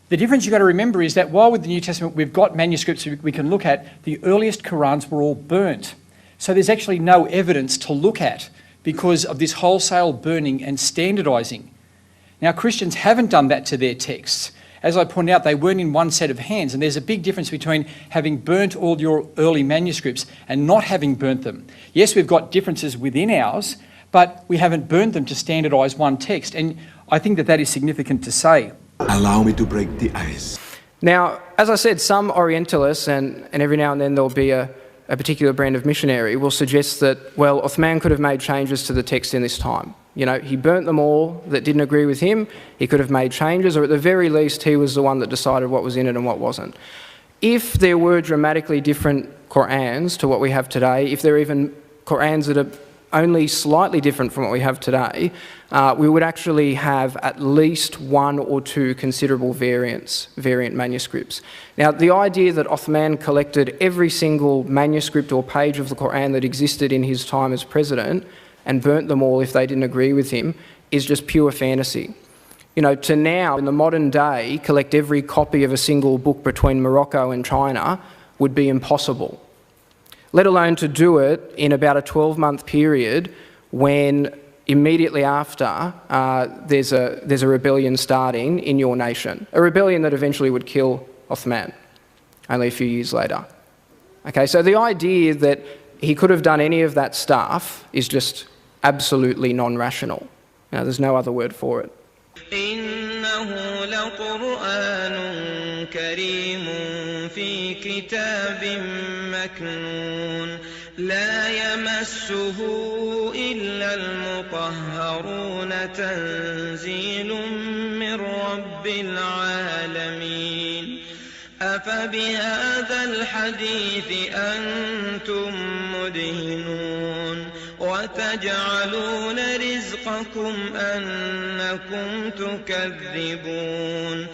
The difference you've got to remember is that while with the New Testament we've got manuscripts we can look at, the earliest Qurans were all burnt. So there's actually no evidence to look at because of this wholesale burning and standardising. Now, Christians haven't done that to their texts. As I pointed out, they weren't in one set of hands, and there's a big difference between having burnt all your early manuscripts and not having burnt them. Yes, we've got differences within ours, but we haven't burnt them to standardise one text, and I think that is significant to say. Allow me to break the ice. Now, as I said, some Orientalists, and every now and then there'll be a particular brand of missionary, will suggest that, well, Uthman could have made changes to the text in this time. You know, he burnt them all that didn't agree with him. He could have made changes, or at the very least, he was the one that decided what was in it and what wasn't. If there were dramatically different Qur'ans to what we have today, if there are even Qur'ans that are only slightly different from what we have today, we would actually have at least one or two considerable variant manuscripts. Now, the idea that Uthman collected every single manuscript or page of the Qur'an that existed in his time as president and burnt them all if they didn't agree with him is just pure fantasy. You know, to now, in the modern day, collect every copy of a single book between Morocco and China would be impossible, let alone to do it in about a 12-month period when immediately after there's a rebellion starting in your nation, a rebellion that eventually would kill Uthman only a few years later. Okay, so the idea that he could have done any of that stuff is just absolutely non-rational. Now, there's no other word for it. إنه لقرآن كريم في كتاب مكنون لا يمسه إلا المطهرون تنزيل من رب العالمين أفبهذا الحديث أنتم مدهنون وتجعلون رزقكم أنكم تكذبون